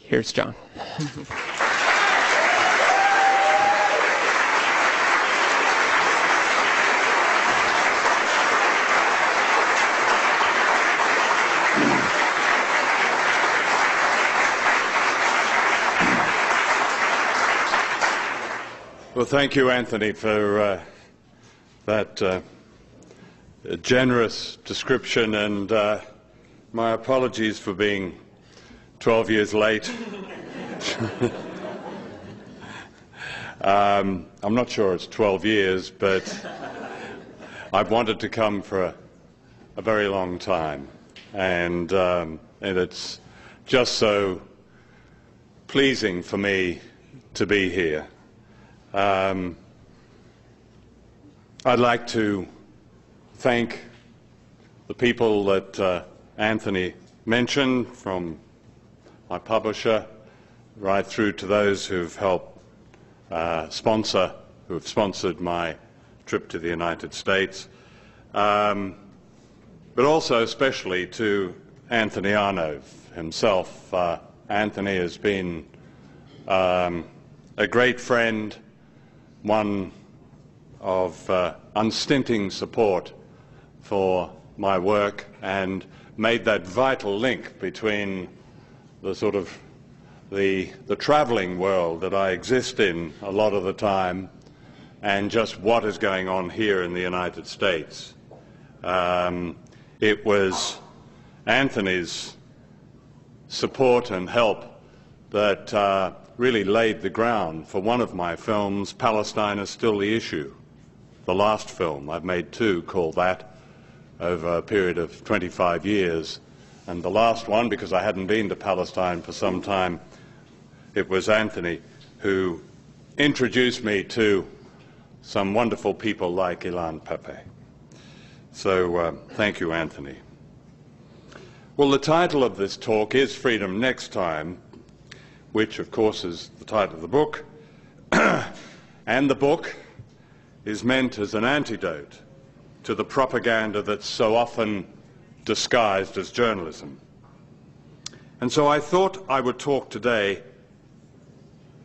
Here's John. Well, thank you, Anthony, for that generous description, and my apologies for being 12 years late. I'm not sure it's 12 years, but I've wanted to come for a very long time, and it's just so pleasing for me to be here. I'd like to thank the people that Anthony mentioned, from my publisher right through to those who've helped who've sponsored my trip to the United States, but also especially to Anthony Arnove himself. Anthony has been a great friend, one of unstinting support for my work, and made that vital link between the sort of the travelling world that I exist in a lot of the time and just what is going on here in the United States. It was Anthony's support and help that really laid the ground for one of my films, Palestine is Still the Issue, the last film. I've made two called that over a period of 25 years. And the last one, because I hadn't been to Palestine for some time, it was Anthony who introduced me to some wonderful people like Ilan Pepe. So thank you, Anthony. Well, the title of this talk is Freedom Next Time, which, of course, is the title of the book. And the book is meant as an antidote to the propaganda that's so often disguised as journalism. And so I thought I would talk today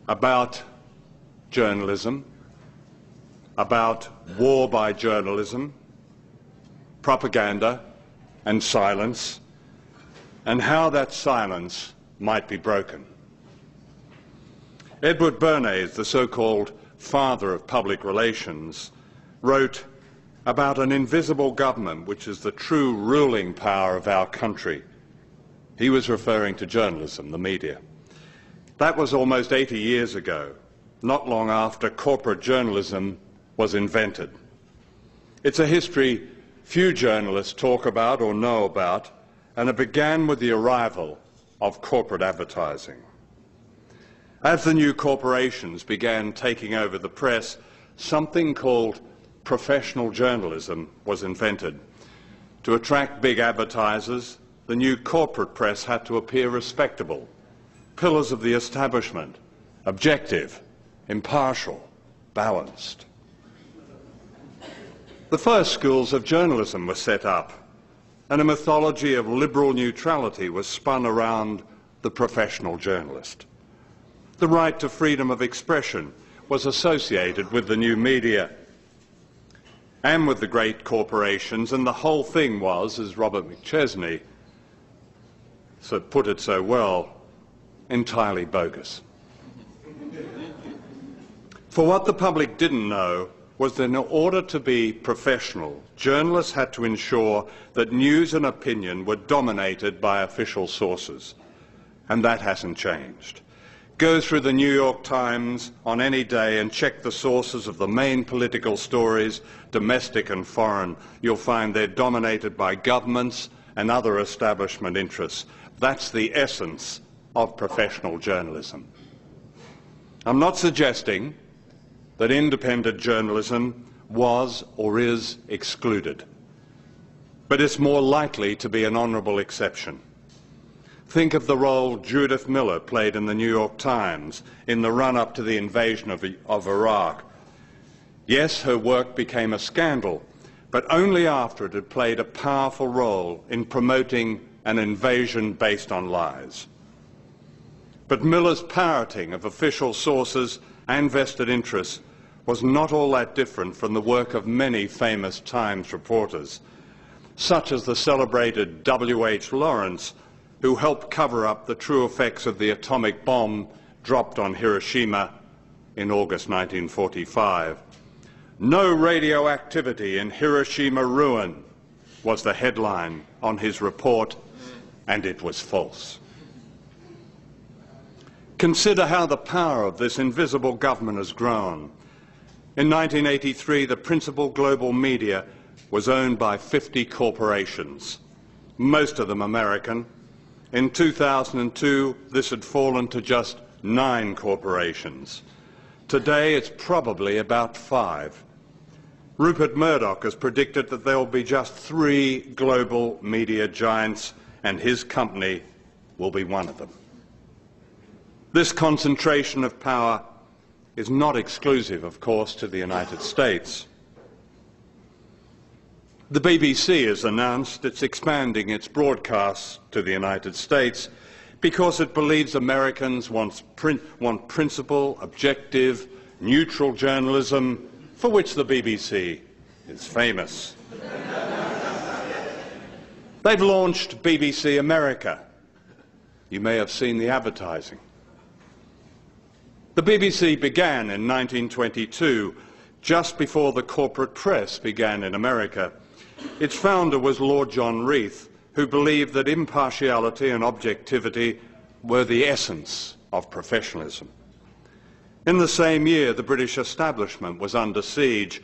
about journalism, about war by journalism, propaganda and silence, and how that silence might be broken. Edward Bernays, the so-called father of public relations, wrote about an invisible government which is the true ruling power of our country. He was referring to journalism, the media. That was almost 80 years ago, not long after corporate journalism was invented. It's a history few journalists talk about or know about, and it began with the arrival of corporate advertising. As the new corporations began taking over the press, something called professional journalism was invented. To attract big advertisers, the new corporate press had to appear respectable, pillars of the establishment, objective, impartial, balanced. The first schools of journalism were set up, and a mythology of liberal neutrality was spun around the professional journalist. The right to freedom of expression was associated with the new media and with the great corporations, and the whole thing was, as Robert McChesney put it so well, entirely bogus. For what the public didn't know was that in order to be professional, journalists had to ensure that news and opinion were dominated by official sources, and that hasn't changed. Go through the New York Times on any day and check the sources of the main political stories, domestic and foreign. You'll find they're dominated by governments and other establishment interests. That's the essence of professional journalism. I'm not suggesting that independent journalism was or is excluded, but it's more likely to be an honourable exception. Think of the role Judith Miller played in the New York Times in the run-up to the invasion of Iraq. Yes, her work became a scandal, but only after it had played a powerful role in promoting an invasion based on lies. But Miller's parroting of official sources and vested interests was not all that different from the work of many famous Times reporters, such as the celebrated W.H. Lawrence, who helped cover up the true effects of the atomic bomb dropped on Hiroshima in August 1945. "No radioactivity in Hiroshima ruin" was the headline on his report, and it was false. Consider how the power of this invisible government has grown. In 1983, the principal global media was owned by 50 corporations, most of them American. In 2002, this had fallen to just 9 corporations. Today, it's probably about 5. Rupert Murdoch has predicted that there will be just 3 global media giants, and his company will be one of them. This concentration of power is not exclusive, of course, to the United States. The BBC has announced it's expanding its broadcasts to the United States because it believes Americans want principled, objective, neutral journalism, for which the BBC is famous. They've launched BBC America. You may have seen the advertising. The BBC began in 1922, just before the corporate press began in America. Its founder was Lord John Reith, who believed that impartiality and objectivity were the essence of professionalism. In the same year, the British establishment was under siege.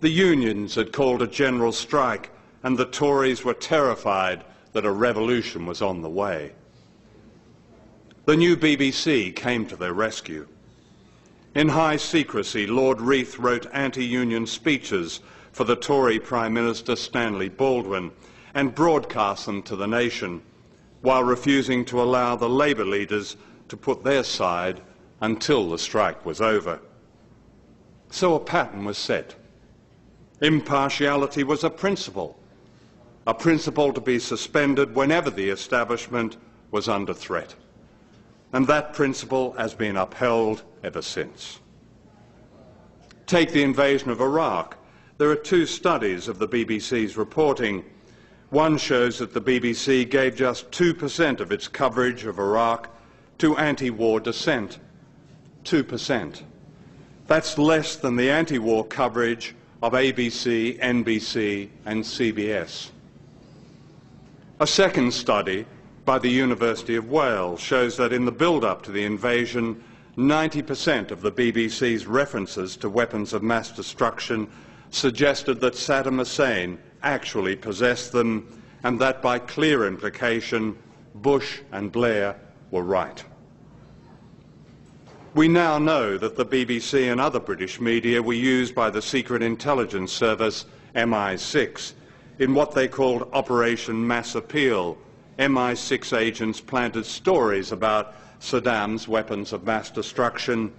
The unions had called a general strike, and the Tories were terrified that a revolution was on the way. The new BBC came to their rescue. In high secrecy, Lord Reith wrote anti-union speeches for the Tory Prime Minister Stanley Baldwin and broadcast them to the nation, while refusing to allow the Labour leaders to put their side until the strike was over. So a pattern was set. Impartiality was a principle to be suspended whenever the establishment was under threat. And that principle has been upheld ever since. Take the invasion of Iraq. There are 2 studies of the BBC's reporting. One shows that the BBC gave just 2% of its coverage of Iraq to anti-war dissent. 2%. That's less than the anti-war coverage of ABC, NBC and CBS. A second study by the University of Wales shows that in the build-up to the invasion, 90% of the BBC's references to weapons of mass destruction suggested that Saddam Hussein actually possessed them, and that by clear implication, Bush and Blair were right. We now know that the BBC and other British media were used by the secret intelligence service MI6 in what they called Operation Mass Appeal. MI6 agents planted stories about Saddam's weapons of mass destruction,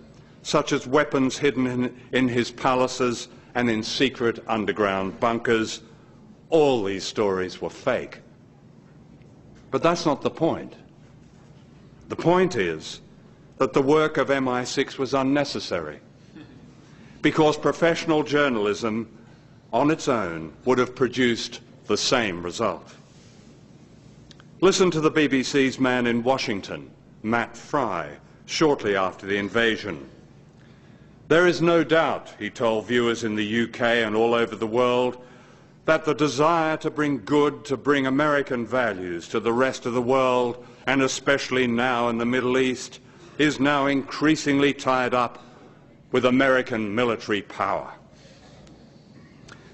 such as weapons hidden in his palaces and in secret underground bunkers. All these stories were fake. But that's not the point. The point is that the work of MI6 was unnecessary, because professional journalism on its own would have produced the same result. Listen to the BBC's man in Washington, Matt Fry, shortly after the invasion. "There is no doubt," he told viewers in the UK and all over the world, "that the desire to bring American values to the rest of the world, and especially now in the Middle East, is now increasingly tied up with American military power."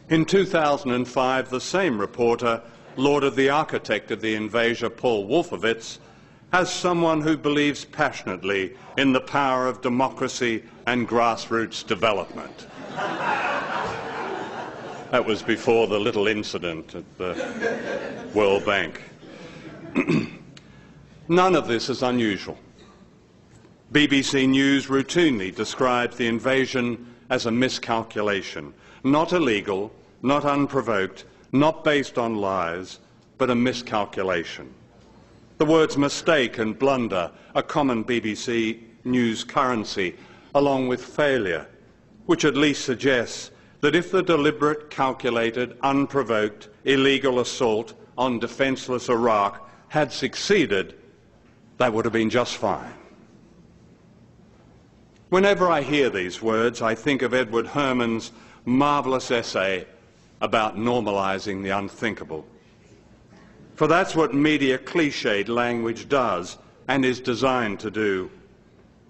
In 2005, the same reporter lauded the architect of the invasion, Paul Wolfowitz, as someone who believes passionately in the power of democracy and grassroots development. That was before the little incident at the World Bank. None of this is unusual. BBC News routinely describes the invasion as a miscalculation, not illegal, not unprovoked, not based on lies, but a miscalculation. The words mistake and blunder, a common BBC news currency, along with failure, which at least suggests that if the deliberate, calculated, unprovoked, illegal assault on defenceless Iraq had succeeded, that would have been just fine. Whenever I hear these words, I think of Edward Herman's marvellous essay about normalising the unthinkable. For that's what media cliched language does and is designed to do.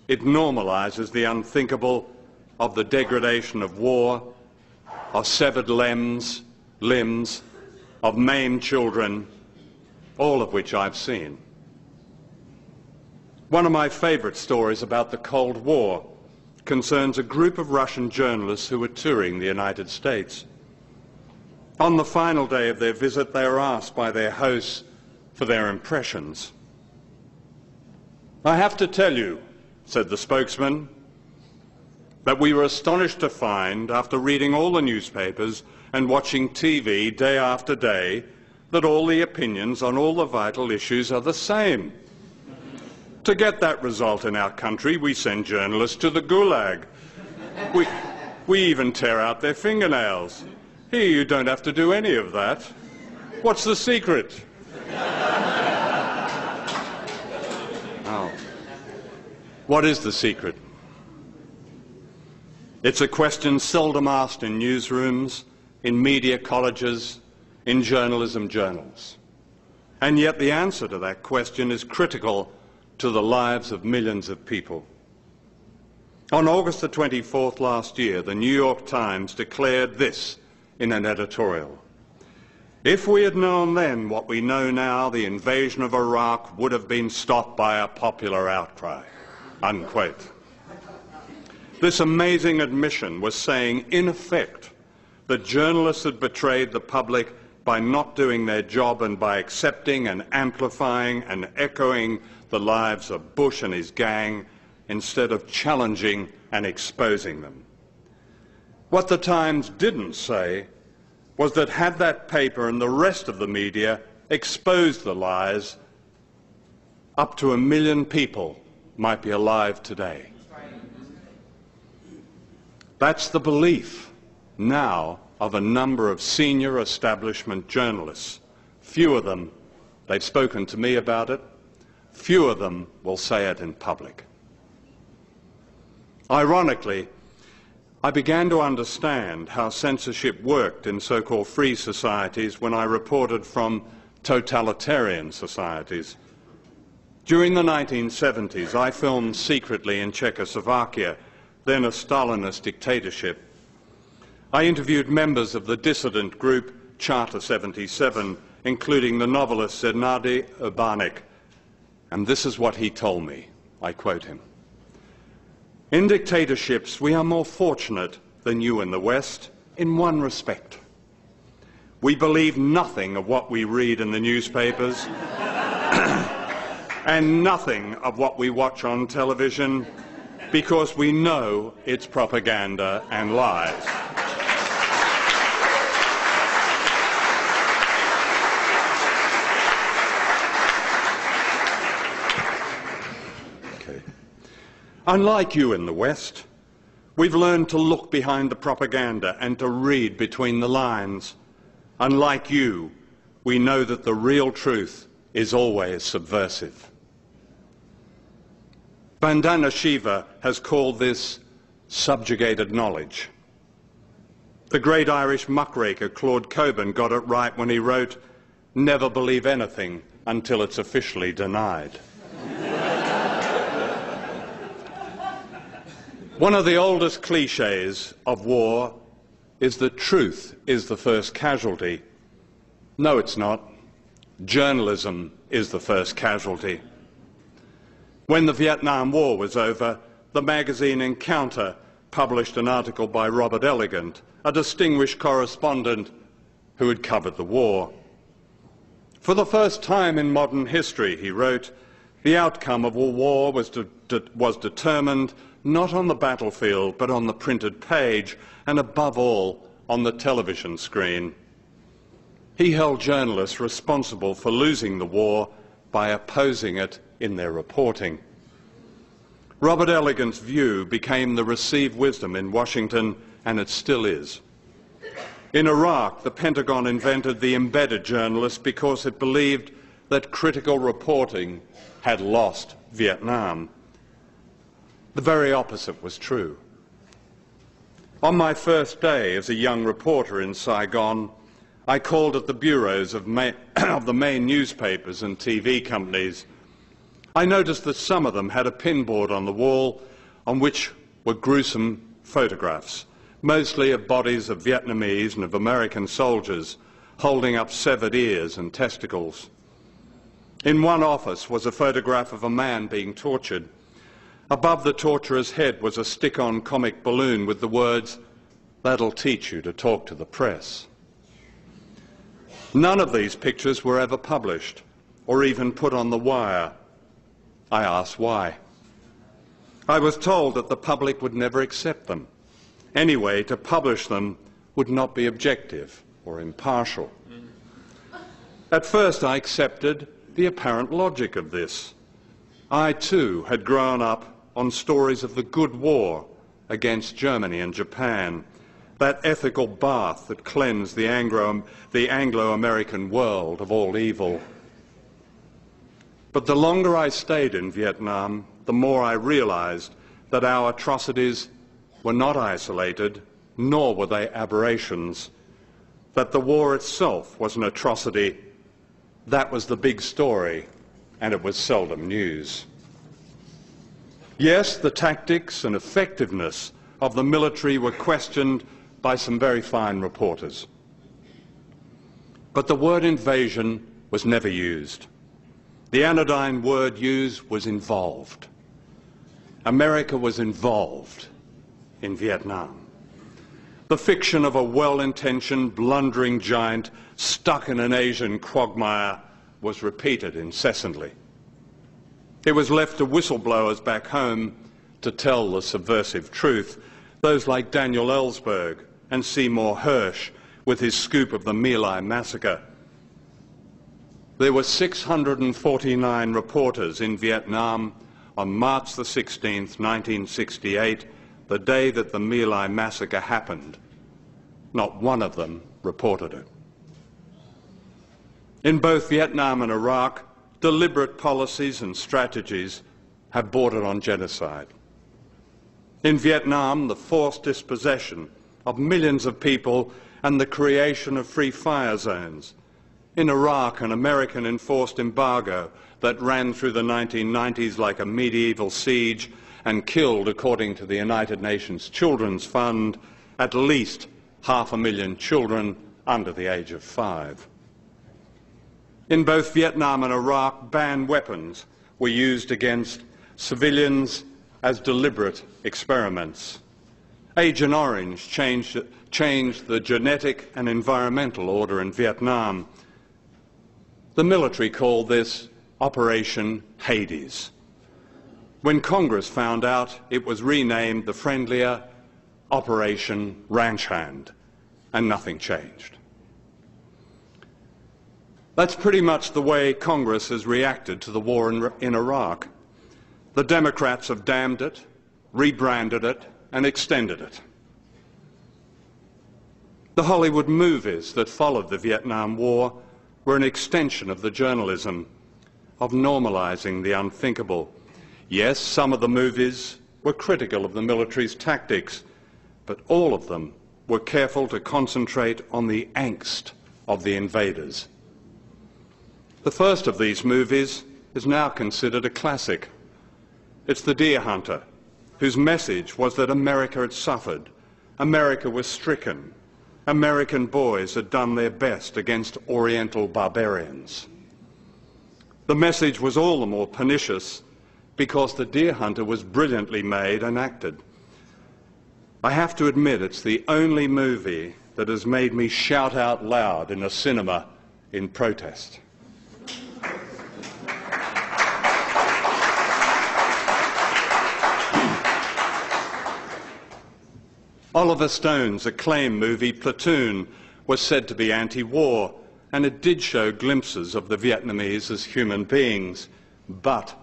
It normalises the unthinkable of the degradation of war, of severed limbs, of maimed children, all of which I've seen. One of my favourite stories about the Cold War concerns a group of Russian journalists who were touring the United States. On the final day of their visit, they were asked by their hosts for their impressions. "I have to tell you," said the spokesman, "that we were astonished to find, after reading all the newspapers and watching TV day after day, that all the opinions on all the vital issues are the same. To get that result in our country, we send journalists to the Gulag. We even tear out their fingernails. Here you don't have to do any of that. What's the secret?" Oh. What is the secret? It's a question seldom asked in newsrooms, in media colleges, in journalism journals. And yet the answer to that question is critical to the lives of millions of people. On August the 24th last year, the New York Times declared this in an editorial: "If we had known then what we know now, the invasion of Iraq would have been stopped by a popular outcry." Unquote. This amazing admission was saying, in effect, that journalists had betrayed the public by not doing their job and by accepting and amplifying and echoing the lives of Bush and his gang instead of challenging and exposing them. What the Times didn't say was that had that paper and the rest of the media exposed the lies, up to 1 million people might be alive today. That's the belief now of a number of senior establishment journalists. Few of them, they've spoken to me about it, few of them will say it in public. Ironically, I began to understand how censorship worked in so-called free societies when I reported from totalitarian societies. During the 1970s, I filmed secretly in Czechoslovakia, then a Stalinist dictatorship. I interviewed members of the dissident group Charter 77, including the novelist Zdeněk Urbánek, and this is what he told me. I quote him: "In dictatorships, we are more fortunate than you in the West in one respect. We believe nothing of what we read in the newspapers and nothing of what we watch on television because we know it's propaganda and lies." Unlike you in the West, we've learned to look behind the propaganda and to read between the lines. Unlike you, we know that the real truth is always subversive. Vandana Shiva has called this subjugated knowledge. The great Irish muckraker Claude Cockburn got it right when he wrote, "Never believe anything until it's officially denied." One of the oldest cliches of war is that truth is the first casualty. No, it's not. Journalism is the first casualty. When the Vietnam War was over, the magazine Encounter published an article by Robert Elegant, a distinguished correspondent who had covered the war. "For the first time in modern history," he wrote, "the outcome of a war was determined not on the battlefield, but on the printed page, and above all, on the television screen." He held journalists responsible for losing the war by opposing it in their reporting. Robert Elegant's view became the received wisdom in Washington, and it still is. In Iraq, the Pentagon invented the embedded journalist because it believed that critical reporting had lost Vietnam. The very opposite was true. On my first day as a young reporter in Saigon, I called at the bureaus of the main newspapers and TV companies. I noticed that some of them had a pinboard on the wall on which were gruesome photographs, mostly of bodies of Vietnamese and of American soldiers holding up severed ears and testicles. In one office was a photograph of a man being tortured. Above the torturer's head was a stick-on comic balloon with the words, "That'll teach you to talk to the press." None of these pictures were ever published or even put on the wire. I asked why. I was told that the public would never accept them. Anyway, to publish them would not be objective or impartial. At first I accepted the apparent logic of this. I too had grown up on stories of the good war against Germany and Japan, that ethical bath that cleansed the Anglo-American world of all evil. But the longer I stayed in Vietnam, the more I realized that our atrocities were not isolated, nor were they aberrations, that the war itself was an atrocity. That was the big story, and it was seldom news. Yes, the tactics and effectiveness of the military were questioned by some very fine reporters. But the word invasion was never used. The anodyne word used was involved. America was involved in Vietnam. The fiction of a well-intentioned, blundering giant stuck in an Asian quagmire was repeated incessantly. It was left to whistleblowers back home to tell the subversive truth, those like Daniel Ellsberg and Seymour Hersh with his scoop of the My Lai massacre. There were 649 reporters in Vietnam on March the 16th, 1968, the day that the My Lai massacre happened. Not one of them reported it. In both Vietnam and Iraq, deliberate policies and strategies have bordered on genocide. In Vietnam, the forced dispossession of millions of people and the creation of free fire zones. In Iraq, an American enforced embargo that ran through the 1990s like a medieval siege and killed, according to the United Nations Children's Fund, at least 500,000 children under the age of 5. In both Vietnam and Iraq, banned weapons were used against civilians as deliberate experiments. Agent Orange changed the genetic and environmental order in Vietnam. The military called this Operation Hades. When Congress found out, it was renamed the friendlier Operation Ranch Hand, and nothing changed. That's pretty much the way Congress has reacted to the war in Iraq. The Democrats have damned it, rebranded it, and extended it. The Hollywood movies that followed the Vietnam War were an extension of the journalism of normalizing the unthinkable. Yes, some of the movies were critical of the military's tactics, but all of them were careful to concentrate on the angst of the invaders. The first of these movies is now considered a classic. It's The Deer Hunter, whose message was that America had suffered, America was stricken, American boys had done their best against Oriental barbarians. The message was all the more pernicious because The Deer Hunter was brilliantly made and acted. I have to admit it's the only movie that has made me shout out loud in a cinema in protest. Oliver Stone's acclaimed movie Platoon was said to be anti-war, and it did show glimpses of the Vietnamese as human beings, but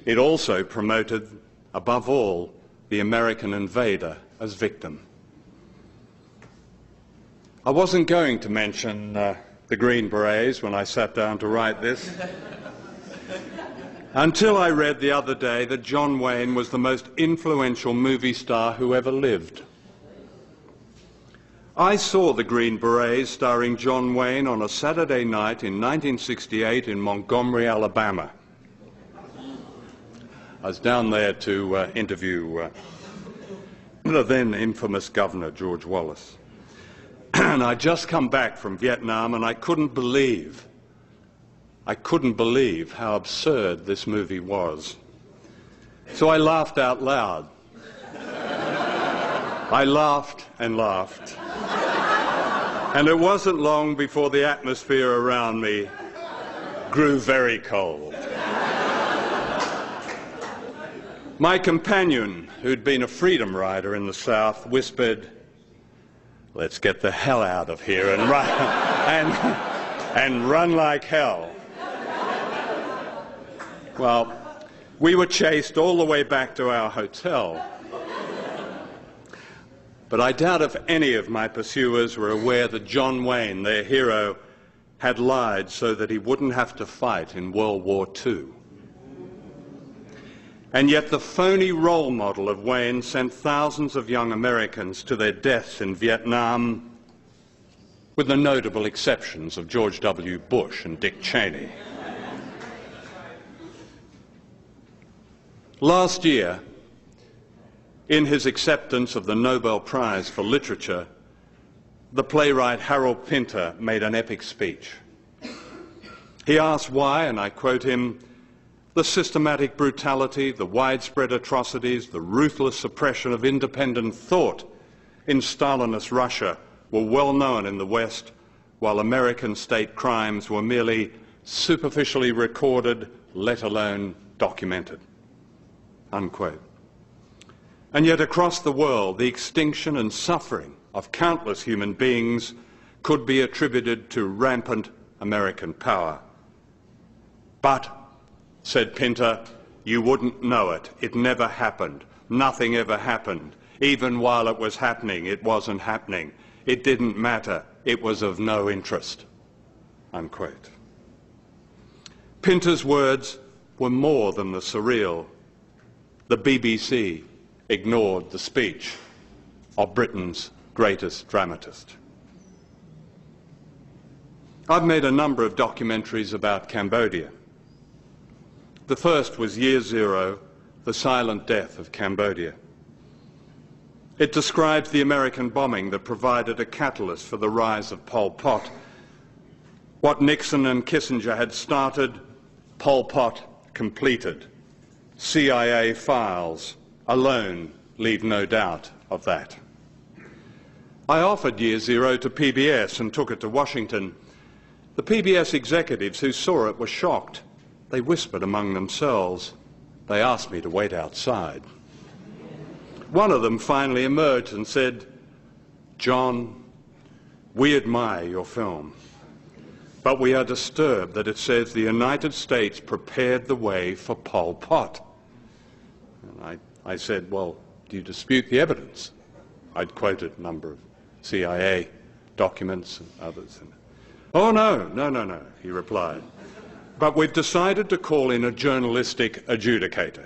it also promoted, above all, the American invader as victim. I wasn't going to mention the Green Berets when I sat down to write this, until I read the other day that John Wayne was the most influential movie star who ever lived. I saw the Green Berets starring John Wayne on a Saturday night in 1968 in Montgomery, Alabama. I was down there to interview the then infamous Governor, George Wallace. And I'd just come back from Vietnam, and I couldn't believe how absurd this movie was. So I laughed out loud. I laughed and laughed. And it wasn't long before the atmosphere around me grew very cold. My companion, who'd been a freedom rider in the South, whispered, "Let's get the hell out of here and run, and run like hell." Well, we were chased all the way back to our hotel. But I doubt if any of my pursuers were aware that John Wayne, their hero, had lied so that he wouldn't have to fight in World War II. And yet the phony role model of Wayne sent thousands of young Americans to their deaths in Vietnam, with the notable exceptions of George W. Bush and Dick Cheney. Last year, in his acceptance of the Nobel Prize for Literature, the playwright Harold Pinter made an epic speech. He asked why, and I quote him, "The systematic brutality, the widespread atrocities, the ruthless suppression of independent thought in Stalinist Russia were well known in the West, while American state crimes were merely superficially recorded, let alone documented." Unquote. And yet across the world, the extinction and suffering of countless human beings could be attributed to rampant American power. But, said Pinter, you wouldn't know it. It never happened. Nothing ever happened. Even while it was happening, it wasn't happening. It didn't matter. It was of no interest. Unquote. Pinter's words were more than the surreal. The BBC ignored the speech of Britain's greatest dramatist. I've made a number of documentaries about Cambodia. The first was Year Zero, The Silent Death of Cambodia. It describes the American bombing that provided a catalyst for the rise of Pol Pot. What Nixon and Kissinger had started, Pol Pot completed. CIA files alone leave no doubt of that. I offered Year Zero to PBS and took it to Washington. The PBS executives who saw it were shocked. They whispered among themselves. They asked me to wait outside. One of them finally emerged and said, "John, we admire your film, but we are disturbed that it says the United States prepared the way for Pol Pot." And I said, "Well, do you dispute the evidence?" I'd quoted a number of CIA documents and others. "Oh, no, he replied. But we've decided to call in a journalistic adjudicator."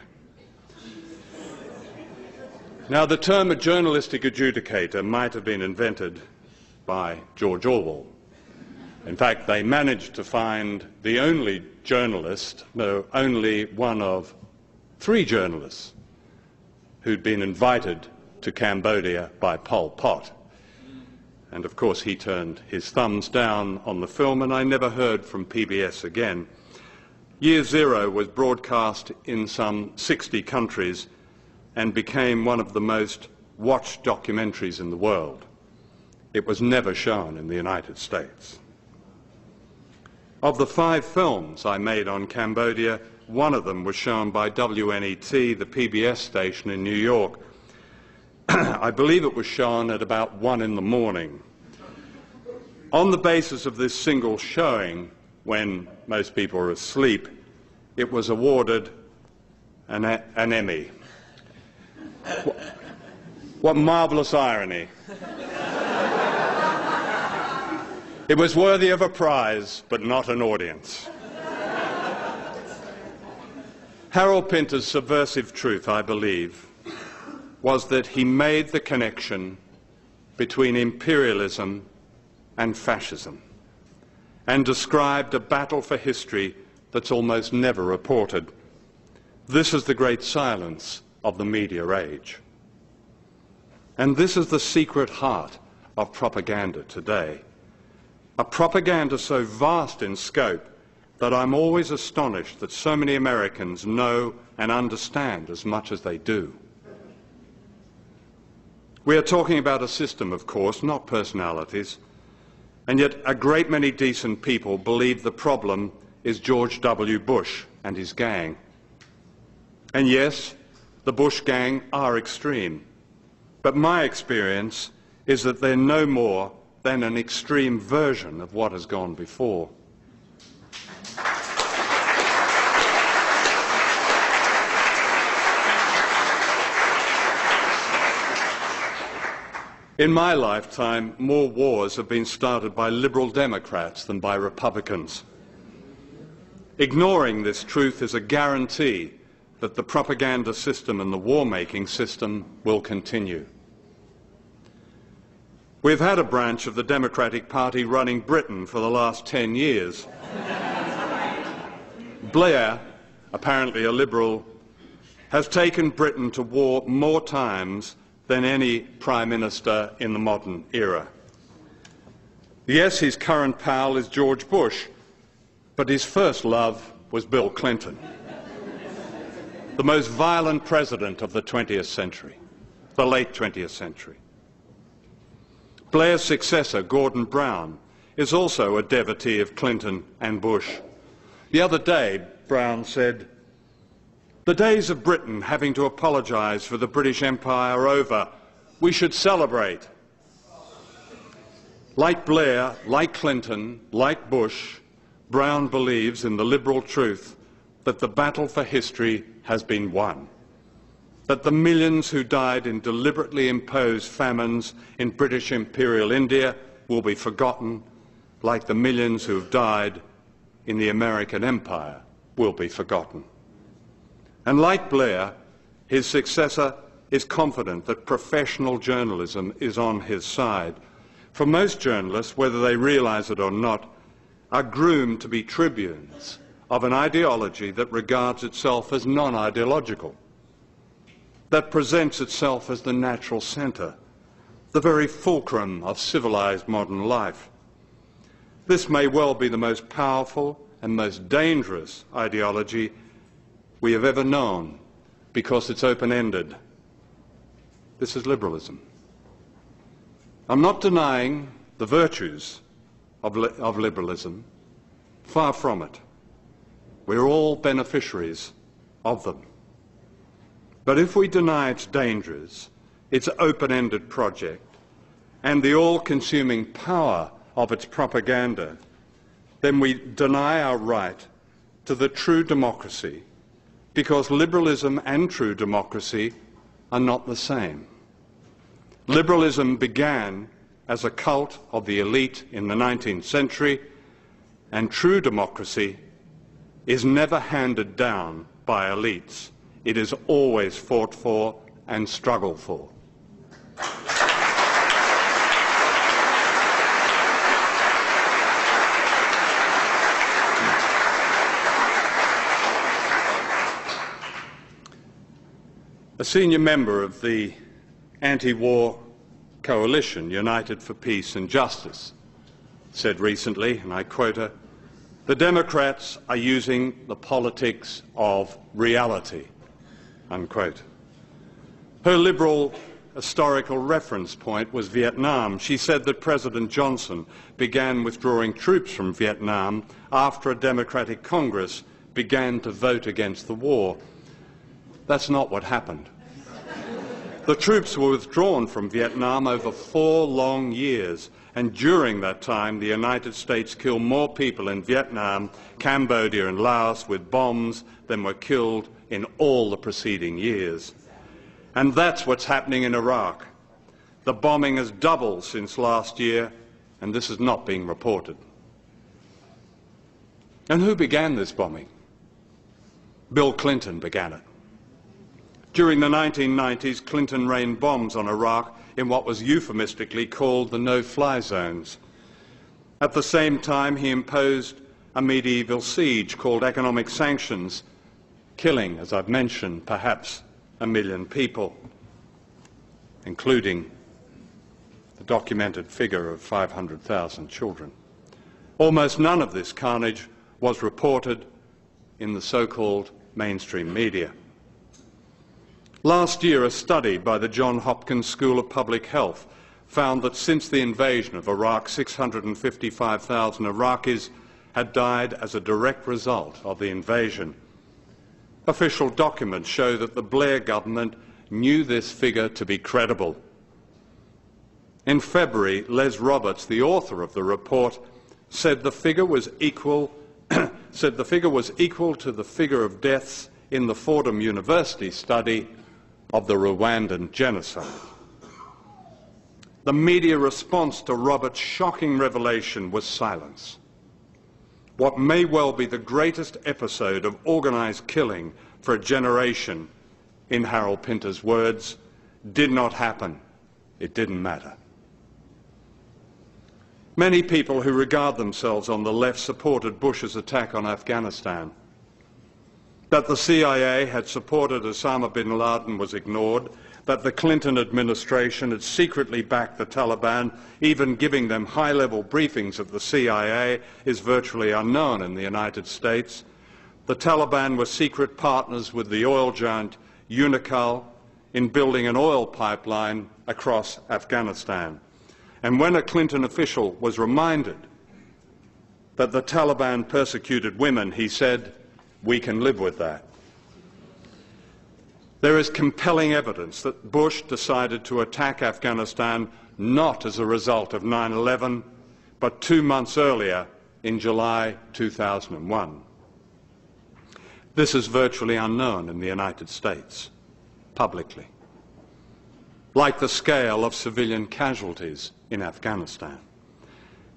Now, the term a journalistic adjudicator might have been invented by George Orwell. In fact, they managed to find the only journalist, no, only one of 3 journalists who'd been invited to Cambodia by Pol Pot. And of course he turned his thumbs down on the film, and I never heard from PBS again. Year Zero was broadcast in some 60 countries and became one of the most watched documentaries in the world. It was never shown in the United States. Of the 5 films I made on Cambodia, one of them was shown by WNET, the PBS station in New York. I believe it was shown at about 1 in the morning. On the basis of this single showing, when most people are asleep, it was awarded an Emmy. What marvellous irony. It was worthy of a prize, but not an audience. Harold Pinter's subversive truth, I believe, was that he made the connection between imperialism and fascism and described a battle for history that's almost never reported. This is the great silence of the media age. And this is the secret heart of propaganda today. A propaganda so vast in scope that I'm always astonished that so many Americans know and understand as much as they do. We are talking about a system, of course, not personalities, and yet a great many decent people believe the problem is George W. Bush and his gang. And yes, the Bush gang are extreme, but my experience is that they're no more than an extreme version of what has gone before. In my lifetime, more wars have been started by Liberal Democrats than by Republicans. Ignoring this truth is a guarantee that the propaganda system and the war-making system will continue. We've had a branch of the Democratic Party running Britain for the last 10 years. Blair, apparently a Liberal, has taken Britain to war more times than any Prime Minister in the modern era. Yes, his current pal is George Bush, but his first love was Bill Clinton, the most violent president of the 20th century, the late 20th century. Blair's successor, Gordon Brown, is also a devotee of Clinton and Bush. The other day, Brown said, "The days of Britain having to apologise for the British Empire are over. We should celebrate." Like Blair, like Clinton, like Bush, Brown believes in the liberal truth that the battle for history has been won, that the millions who died in deliberately imposed famines in British Imperial India will be forgotten, like the millions who have died in the American Empire will be forgotten. And like Blair, his successor is confident that professional journalism is on his side. For most journalists, whether they realise it or not, are groomed to be tribunes of an ideology that regards itself as non-ideological, that presents itself as the natural centre, the very fulcrum of civilised modern life. This may well be the most powerful and most dangerous ideology we have ever known, because it's open-ended. This is liberalism. I'm not denying the virtues of liberalism. Far from it. We're all beneficiaries of them. But if we deny its dangers, its open-ended project, and the all-consuming power of its propaganda, then we deny our right to the true democracy, because liberalism and true democracy are not the same. Liberalism began as a cult of the elite in the 19th century, and true democracy is never handed down by elites. It is always fought for and struggled for. A senior member of the anti-war coalition, United for Peace and Justice, said recently, and I quote her, "The Democrats are using the politics of reality," unquote. Her liberal historical reference point was Vietnam. She said that President Johnson began withdrawing troops from Vietnam after a Democratic Congress began to vote against the war. That's not what happened. The troops were withdrawn from Vietnam over 4 long years, And during that time, the United States killed more people in Vietnam, Cambodia and Laos with bombs than were killed in all the preceding years. And that's what's happening in Iraq. The bombing has doubled since last year, and this is not being reported. And who began this bombing? Bill Clinton began it. During the 1990s, Clinton rained bombs on Iraq in what was euphemistically called the no-fly zones. At the same time, he imposed a medieval siege called economic sanctions, killing, as I've mentioned, perhaps 1 million people, including the documented figure of 500,000 children. Almost none of this carnage was reported in the so-called mainstream media. Last year, a study by the Johns Hopkins School of Public Health found that since the invasion of Iraq, 655,000 Iraqis had died as a direct result of the invasion. Official documents show that the Blair government knew this figure to be credible. In February, Les Roberts, the author of the report, said the figure was equal to the figure of deaths in the Fordham University study of the Rwandan genocide. The media response to Roberts' shocking revelation was silence. What may well be the greatest episode of organised killing for a generation, in Harold Pinter's words, did not happen. It didn't matter. Many people who regard themselves on the left supported Bush's attack on Afghanistan. That the CIA had supported Osama bin Laden was ignored, that the Clinton administration had secretly backed the Taliban, even giving them high-level briefings of the CIA, is virtually unknown in the United States. The Taliban were secret partners with the oil giant Unocal in building an oil pipeline across Afghanistan. And when a Clinton official was reminded that the Taliban persecuted women, he said, "We can live with that." There is compelling evidence that Bush decided to attack Afghanistan not as a result of 9/11, but 2 months earlier in July 2001. This is virtually unknown in the United States, publicly, like the scale of civilian casualties in Afghanistan.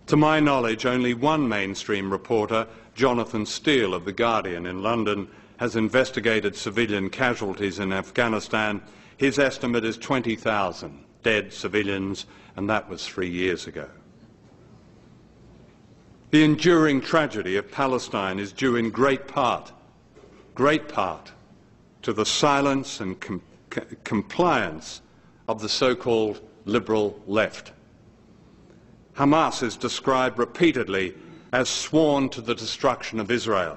To my knowledge, only one mainstream reporter, Jonathan Steele of The Guardian in London, has investigated civilian casualties in Afghanistan. His estimate is 20,000 dead civilians, and that was 3 years ago. The enduring tragedy of Palestine is due in great part to the silence and compliance of the so-called liberal left. Hamas is described repeatedly as sworn to the destruction of Israel.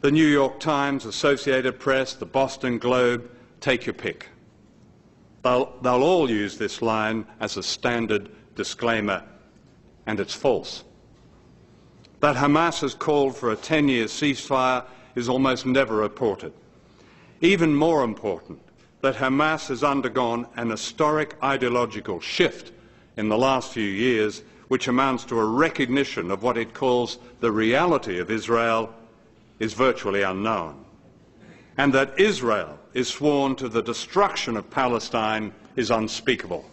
The New York Times, Associated Press, the Boston Globe, take your pick. They'll all use this line as a standard disclaimer, and it's false. That Hamas has called for a 10-year ceasefire is almost never reported. Even more important, that Hamas has undergone an historic ideological shift in the last few years, which amounts to a recognition of what it calls the reality of Israel, is virtually unknown. And that Israel is sworn to the destruction of Palestine is unspeakable.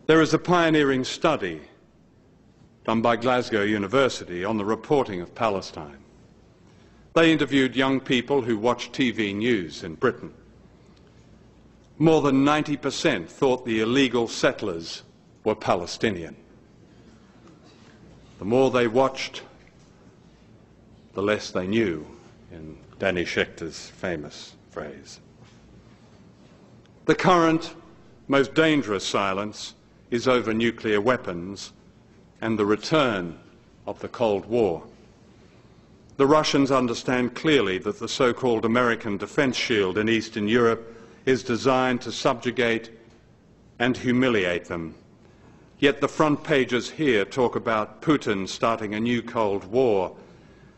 There is a pioneering study done by Glasgow University on the reporting of Palestine. They interviewed young people who watch TV news in Britain. More than 90% thought the illegal settlers were Palestinian. The more they watched, the less they knew, in Danny Schechter's famous phrase. The current, most dangerous silence is over nuclear weapons and the return of the Cold War. The Russians understand clearly that the so-called American defense shield in Eastern Europe is designed to subjugate and humiliate them. Yet the front pages here talk about Putin starting a new Cold War,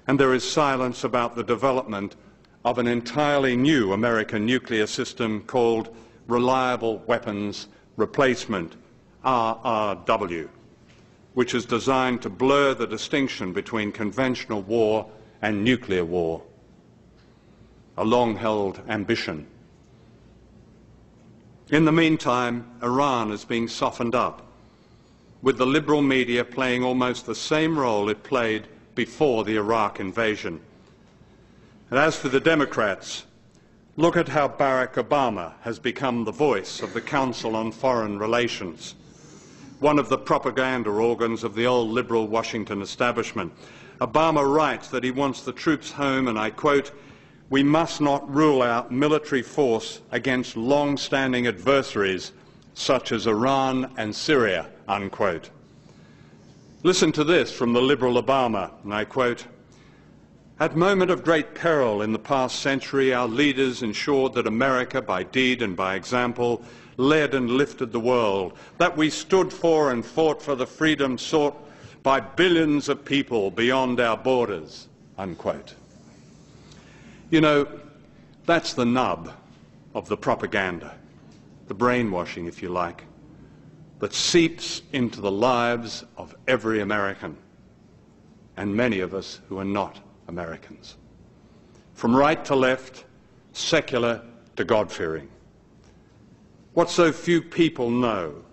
and there is silence about the development of an entirely new American nuclear system called reliable weapons replacement RRW, which is designed to blur the distinction between conventional war and nuclear war, a long-held ambition. In the meantime, Iran is being softened up, with the liberal media playing almost the same role it played before the Iraq invasion. And as for the Democrats, look at how Barack Obama has become the voice of the Council on Foreign Relations, one of the propaganda organs of the old liberal Washington establishment. Obama writes that he wants the troops home, and I quote, "We must not rule out military force against long-standing adversaries such as Iran and Syria," unquote. Listen to this from the liberal Obama, and I quote, "At moment of great peril in the past century, our leaders ensured that America, by deed and by example, led and lifted the world, that we stood for and fought for the freedom sought by billions of people beyond our borders," unquote. You know, that's the nub of the propaganda, the brainwashing, if you like, that seeps into the lives of every American, and many of us who are not Americans. From right to left, secular to God-fearing. What so few people know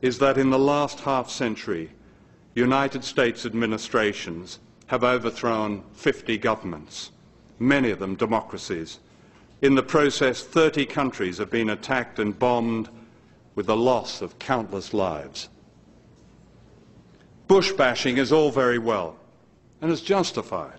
is that in the last half-century, United States administrations have overthrown 50 governments, many of them democracies. In the process, 30 countries have been attacked and bombed, with the loss of countless lives. Bush bashing is all very well and is justified.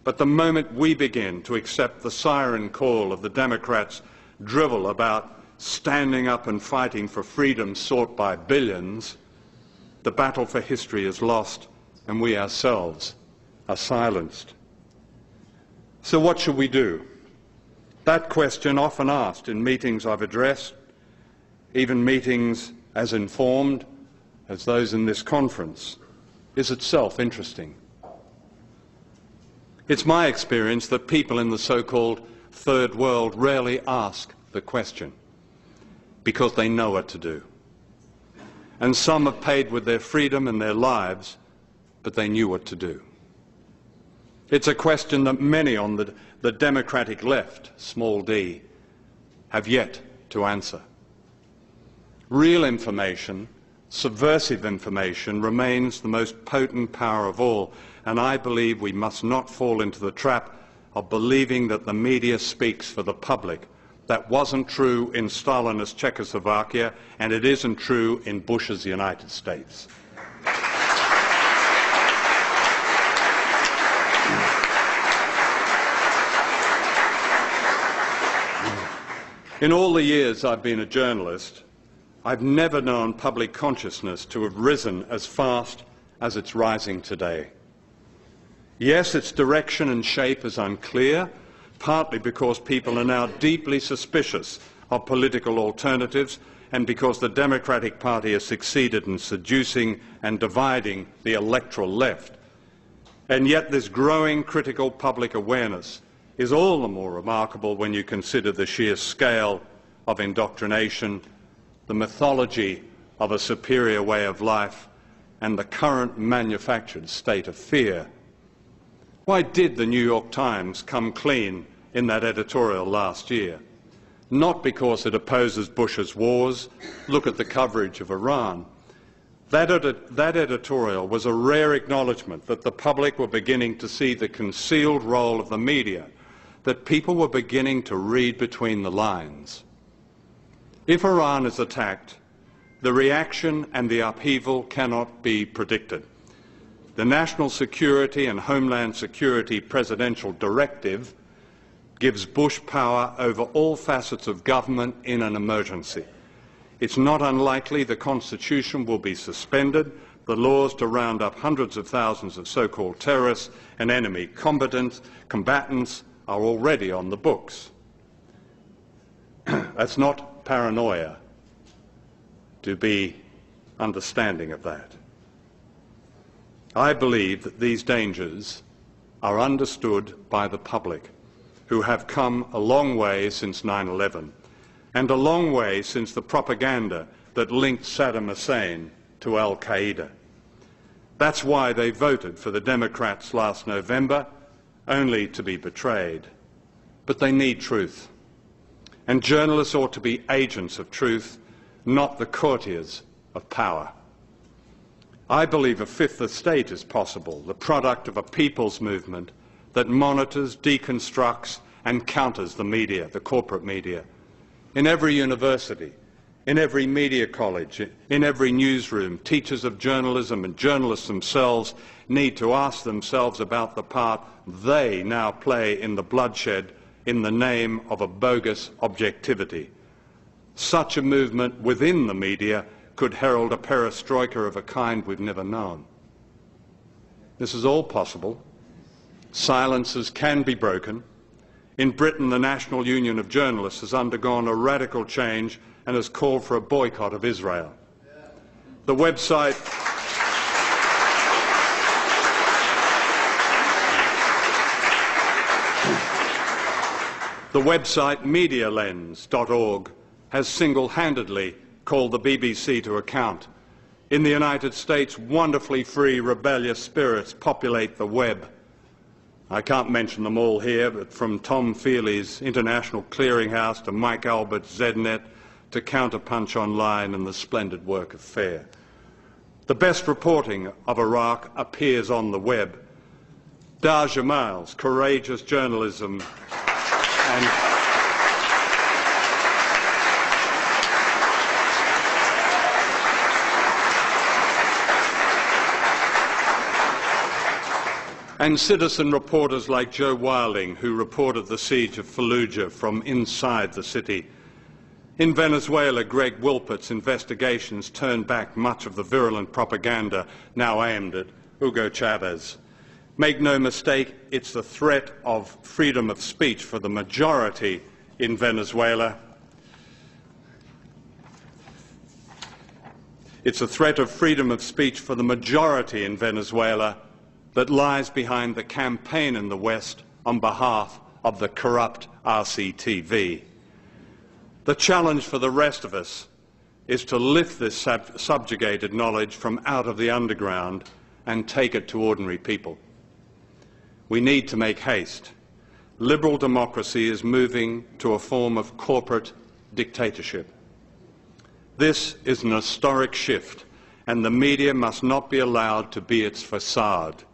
But the moment we begin to accept the siren call of the Democrats' drivel about standing up and fighting for freedom sought by billions, the battle for history is lost and we ourselves are silenced. So what should we do? That question, often asked in meetings I've addressed, even meetings as informed as those in this conference, is itself interesting. It's my experience that people in the so-called third world rarely ask the question because they know what to do. And some have paid with their freedom and their lives, but they knew what to do. It's a question that many on the democratic left, small d, have yet to answer. Real information, subversive information, remains the most potent power of all, and I believe we must not fall into the trap of believing that the media speaks for the public. That wasn't true in Stalinist Czechoslovakia, and it isn't true in Bush's United States. In all the years I've been a journalist, I've never known public consciousness to have risen as fast as it's rising today. Yes, its direction and shape is unclear, partly because people are now deeply suspicious of political alternatives and because the Democratic Party has succeeded in seducing and dividing the electoral left. And yet this growing critical public awareness is all the more remarkable when you consider the sheer scale of indoctrination, the mythology of a superior way of life, and the current manufactured state of fear. Why did the New York Times come clean in that editorial last year? Not because it opposes Bush's wars. Look at the coverage of Iran. That editorial was a rare acknowledgement that the public were beginning to see the concealed role of the media, that people were beginning to read between the lines. If Iran is attacked, the reaction and the upheaval cannot be predicted. The National Security and Homeland Security Presidential Directive gives Bush power over all facets of government in an emergency. It's not unlikely the Constitution will be suspended, the laws to round up hundreds of thousands of so-called terrorists and enemy combatants are already on the books. That's not paranoia to be understanding of that. I believe that these dangers are understood by the public, who have come a long way since 9/11. and a long way since the propaganda that linked Saddam Hussein to Al-Qaeda. That's why they voted for the Democrats last November, only to be betrayed. But they need truth. And journalists ought to be agents of truth, not the courtiers of power. I believe a fifth estate is possible, the product of a people's movement that monitors, deconstructs, and counters the media, the corporate media. In every university, in every media college, in every newsroom, teachers of journalism and journalists themselves need to ask themselves about the part they now play in the bloodshed in the name of a bogus objectivity. Such a movement within the media could herald a perestroika of a kind we've never known. This is all possible. Silences can be broken. In Britain, the National Union of Journalists has undergone a radical change and has called for a boycott of Israel. The website medialens.org has single-handedly called the BBC to account. In the United States, wonderfully free, rebellious spirits populate the web. I can't mention them all here, but from Tom Feely's International Clearinghouse to Mike Albert's ZNet to Counterpunch Online and the splendid work of FAIR. The best reporting of Iraq appears on the web. Dar Jamal's courageous journalism and citizen reporters like Joe Wilding, who reported the siege of Fallujah from inside the city. In Venezuela, Greg Wilpert's investigations turned back much of the virulent propaganda now aimed at Hugo Chavez. Make no mistake, it's the threat of freedom of speech for the majority in Venezuela. It's a threat of freedom of speech for the majority in Venezuela that lies behind the campaign in the West on behalf of the corrupt RCTV. The challenge for the rest of us is to lift this subjugated knowledge from out of the underground and take it to ordinary people. We need to make haste. Liberal democracy is moving to a form of corporate dictatorship. This is an historic shift, and the media must not be allowed to be its facade,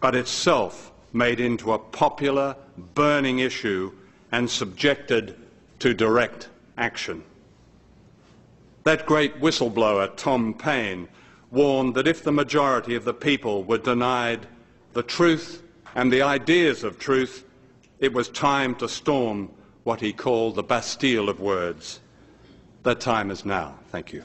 but itself made into a popular, burning issue and subjected to direct action. That great whistleblower, Tom Paine, warned that if the majority of the people were denied the truth and the ideas of truth, it was time to storm what he called the Bastille of words. That time is now. Thank you.